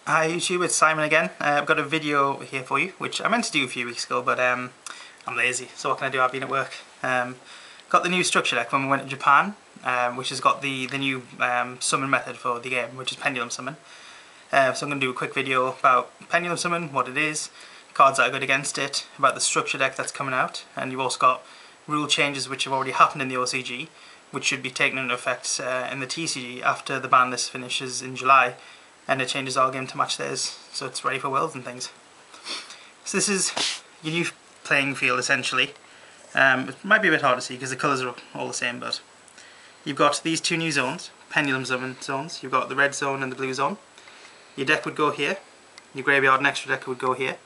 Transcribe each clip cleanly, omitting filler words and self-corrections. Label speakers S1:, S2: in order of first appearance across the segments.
S1: Hi YouTube, it's Simon again. I've got a video here for you, which I meant to do a few weeks ago, but I'm lazy, so what can I do? I've been at work. Got the new structure deck when we went to Japan, which has got the new summon method for the game, which is Pendulum Summon. So I'm going to do a quick video about Pendulum Summon, what it is, cards that are good against it, about the structure deck that's coming out, and you've also got rule changes which have already happened in the OCG, which should be taken into effect in the TCG after the ban list finishes in July. And it changes our game to match theirs, so it's ready for Worlds and things. So this is your new playing field essentially. It might be a bit hard to see because the colours are all the same, but you've got these two new zones, Pendulum Summon zones. You've got the red zone and the blue zone. Your deck would go here, your graveyard and extra deck would go here.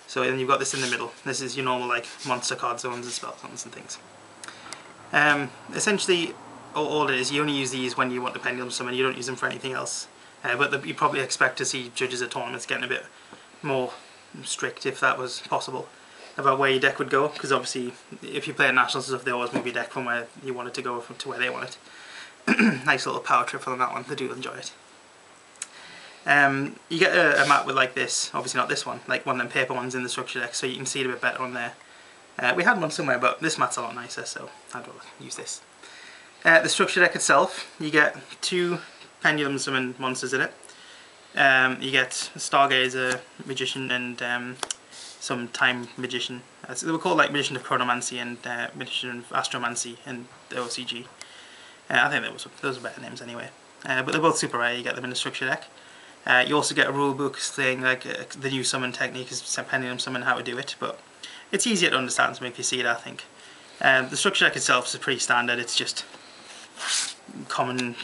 S1: So then you've got this in the middle. This is your normal like monster card zones and spell zones and things. Essentially all it is, you only use these when you want the Pendulum Summon, you don't use them for anything else. But you probably expect to see judges at tournaments getting a bit more strict, if that was possible, about where your deck would go, because obviously if you play at nationals and stuff, they always move your deck from where you want it to go to where they want it. Nice little power trip on that one, they do enjoy it. You get a map with like this, obviously not this one, like one of them paper ones in the structure deck, so you can see it a bit better on there. We had one somewhere, but this mat's a lot nicer, so I'd rather use this. The structure deck itself, you get two Pendulum Summon monsters in it. You get Stargazer, Magician, and some Time Magician. They were called like Magician of Chronomancy and Magician of Astromancy in the OCG. I think those are better names anyway. But they're both super rare, you get them in the structure deck. You also get a rule book saying like the new summon technique is Pendulum Summon, how to do it, but it's easier to understand if you see it, I think. The structure deck itself is pretty standard, it's just common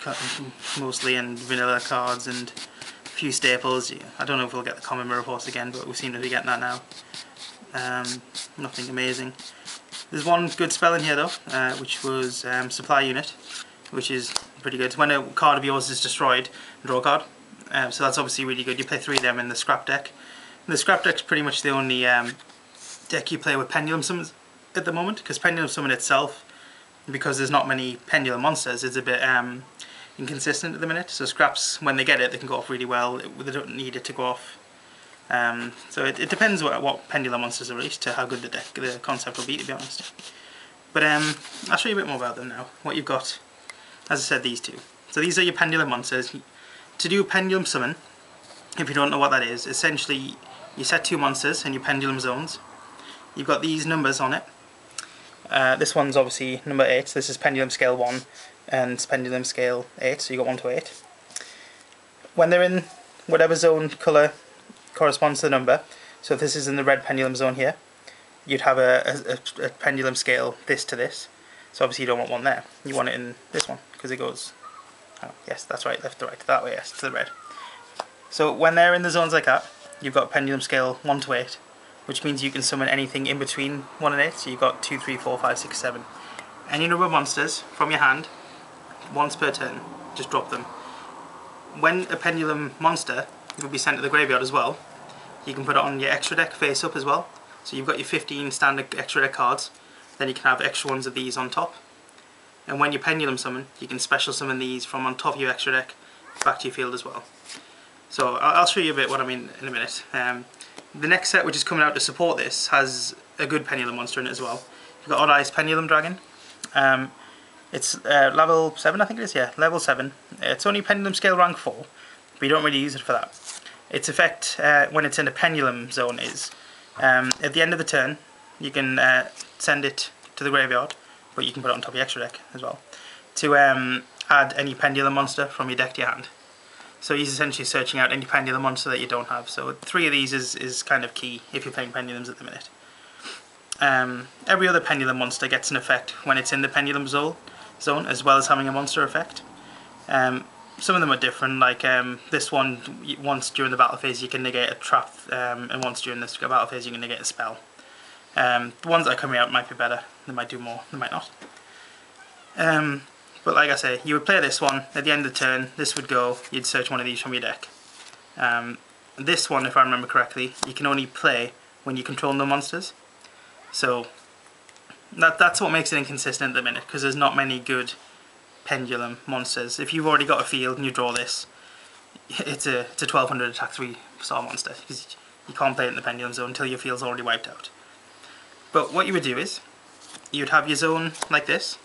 S1: mostly, and vanilla cards and a few staples. I don't know if we'll get the common mirror horse again, but we seem to be getting that now. Nothing amazing. There's one good spell in here though, which was Supply Unit, which is pretty good. When a card of yours is destroyed, draw a card. So that's obviously really good. You play 3 of them in the scrap deck. And the scrap deck's pretty much the only deck you play with Pendulum Summons at the moment, because Pendulum Summon itself, because there's not many Pendulum monsters, it's a bit inconsistent at the minute. So scraps, when they get it, they can go off really well. They don't need it to go off. So it depends what Pendulum monsters are released to how good the concept will be, to be honest. But I'll show you a bit more about them now. What you've got, as I said, these two. So these are your Pendulum monsters. To do Pendulum Summon, if you don't know what that is, essentially you set 2 monsters in your Pendulum zones. You've got these numbers on it. This one's obviously number 8, so this is Pendulum Scale 1 and Pendulum Scale 8, so you got 1 to 8. When they're in whatever zone colour corresponds to the number, so if this is in the red Pendulum zone here, you'd have a Pendulum Scale this to this, so obviously you don't want one there, you want it in this one, because it goes, oh yes that's right, left to right, that way, yes, to the red. So when they're in the zones like that, you've got Pendulum Scale 1 to 8, which means you can summon anything in between 1 and 8, so you've got 2, 3, 4, 5, 6, 7. Any number of monsters from your hand, once per turn, just drop them. When a Pendulum monster will be sent to the graveyard as well, you can put it on your extra deck face up as well. So you've got your 15 standard extra deck cards, then you can have extra ones of these on top. And when you Pendulum Summon, you can special summon these from on top of your extra deck back to your field as well. So I'll show you a bit what I mean in a minute. The next set, which is coming out to support this, has a good Pendulum monster in it as well. You've got Odd Eyes Pendulum Dragon. It's level 7, I think it is, yeah, level 7. It's only Pendulum Scale rank 4, but you don't really use it for that. Its effect when it's in a Pendulum zone is, at the end of the turn, you can send it to the graveyard, but you can put it on top of your extra deck as well, to add any Pendulum monster from your deck to your hand. So he's essentially searching out any Pendulum monster that you don't have. So 3 of these is kind of key if you're playing Pendulums at the minute. Every other Pendulum monster gets an effect when it's in the Pendulum zone, as well as having a monster effect. Some of them are different, like this one, once during the battle phase you can negate a trap, and once during this battle phase you can negate a spell. The ones that are coming out might be better, they might do more, they might not. But like I say, you would play this one, at the end of the turn, this would go, you'd search one of these from your deck. This one, if I remember correctly, you can only play when you control no monsters. So that's what makes it inconsistent at the minute, because there's not many good Pendulum monsters. If you've already got a field and you draw this, it's a 1200 attack 3-star monster, because you can't play it in the Pendulum Zone until your field's already wiped out. But what you would do is, you'd have your zone like this,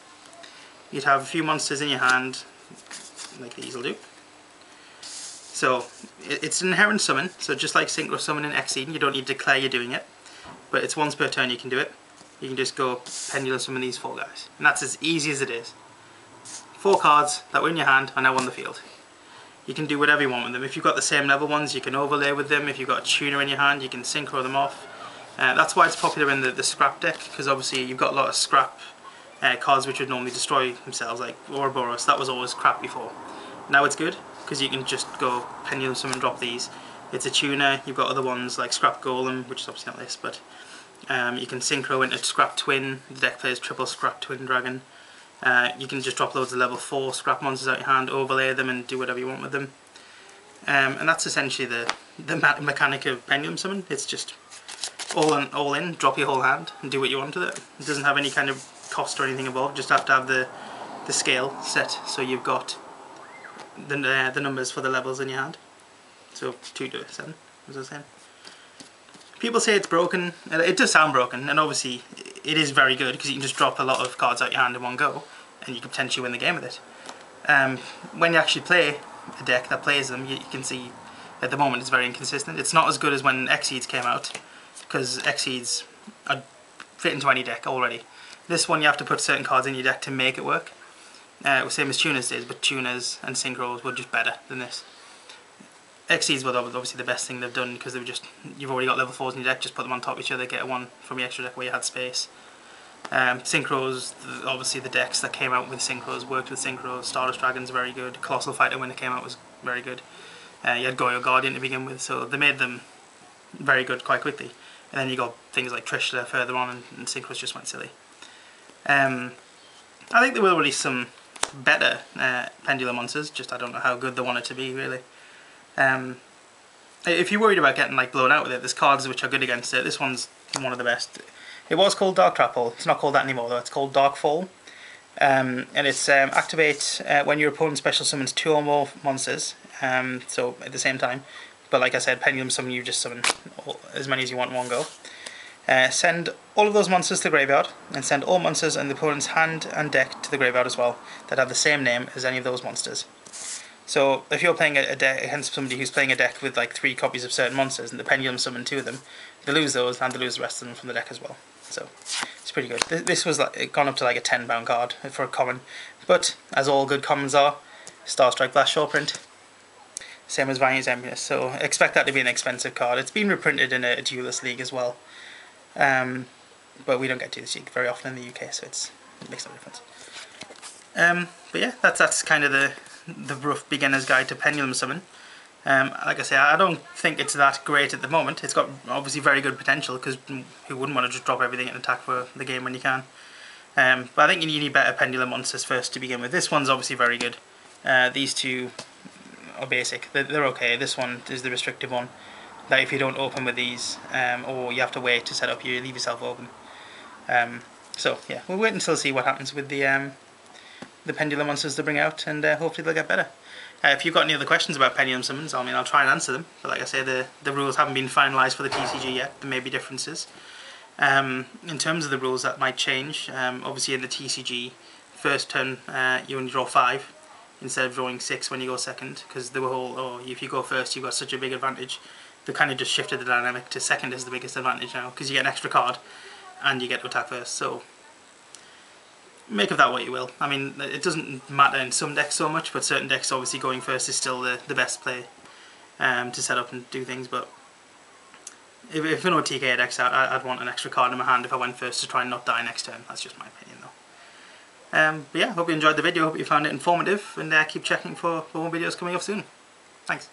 S1: you'd have a few monsters in your hand, like these will do. So, it's an inherent summon, so just like Synchro Summon and Exceed, you don't need to declare you're doing it, but it's once per turn you can do it. You can just go Pendulum Summon these 4 guys, and that's as easy as it is. 4 cards that were in your hand are now on the field. You can do whatever you want with them. If you've got the same level ones, you can overlay with them. If you've got a tuner in your hand, you can synchro them off. That's why it's popular in the scrap deck, because obviously you've got a lot of scrap cards which would normally destroy themselves, like Ouroboros. That was always crap before. Now it's good, because you can just go Pendulum Summon, drop these. It's a tuner. You've got other ones like Scrap Golem, which is obviously not this, but you can synchro into Scrap Twin. The deck plays triple Scrap Twin Dragon. You can just drop loads of level 4 scrap monsters out your hand, overlay them and do whatever you want with them. And that's essentially the mechanic of Pendulum Summon. It's just all in, drop your whole hand and do what you want with it. It doesn't have any kind of cost or anything involved, just have to have the scale set so you've got the numbers for the levels in your hand. So 2 to 7, as I was saying. People say it's broken. It does sound broken, and obviously it is very good because you can just drop a lot of cards out your hand in one go and you can potentially win the game with it. When you actually play a deck that plays them, you can see at the moment it's very inconsistent. It's not as good as when Exceeds came out, because Exceeds fit into any deck already. This one you have to put certain cards in your deck to make it work. Same as tuners did, but tuners and synchros were just better than this. Exceeds were obviously the best thing they've done, because you've already got level 4s in your deck, just put them on top of each other, get a 1 from your extra deck where you had space. Synchros, obviously the decks that came out with synchros worked with synchros. Stardust Dragon's very good. Colossal Fighter when it came out was very good. You had Yu-G-iOh Guardian to begin with, so they made them very good quite quickly. And then you got things like Trishula further on, and synchros just went silly. I think they will release some better Pendulum monsters, just I don't know how good they want it to be really. If you're worried about getting like blown out with it, there's cards which are good against it. This one's one of the best. It was called Dark Trap Hole. It's not called that anymore though. It's called Dark Fall, and it's activate when your opponent special summons 2 or more monsters. So at the same time, but like I said, Pendulum Summon, you just summon as many as you want in one go. Send all of those monsters to the graveyard, and send all monsters in the opponent's hand and deck to the graveyard as well, that have the same name as any of those monsters. So if you're playing a deck against somebody who's playing a deck with like 3 copies of certain monsters, and the Pendulum Summon 2 of them, they lose those and they lose the rest of them from the deck as well. So it's pretty good. This was like gone up to like a £10 card for a common, but as all good commons are, Starstrike Blast Short Print, same as Valiant's Emptiness. So expect that to be an expensive card. It's been reprinted in a Duelist League as well, but we don't get Duelist League very often in the UK, so it makes no difference. But yeah, that's kind of the rough beginner's guide to Pendulum Summon. Like I say, I don't think it's that great at the moment. It's got obviously very good potential, because who wouldn't want to just drop everything and attack for the game when you can. But I think you need better Pendulum monsters first to begin with. This one's obviously very good. These 2 are basic. They're okay. This one is the restrictive one, that if you don't open with these, or you have to wait to set up, you leave yourself open. So yeah, we'll wait until see what happens with the Pendulum monsters to bring out, and hopefully they'll get better. If you've got any other questions about Pendulum Summons, I mean, I'll try and answer them. But like I say, the rules haven't been finalised for the TCG yet. There may be differences. In terms of the rules, that might change. Obviously in the TCG, first turn you only draw 5 instead of drawing 6 when you go second, because they were all, oh, if you go first you've got such a big advantage. They've kind of just shifted the dynamic to second is the biggest advantage now, because you get an extra card and you get to attack first. So make of that what you will. I mean, it doesn't matter in some decks so much, but certain decks obviously going first is still the best play to set up and do things. But if no TK decks out, I'd want an extra card in my hand if I went first to try and not die next turn. That's just my opinion though. But yeah, hope you enjoyed the video, hope you found it informative, and keep checking for more videos coming up soon. Thanks.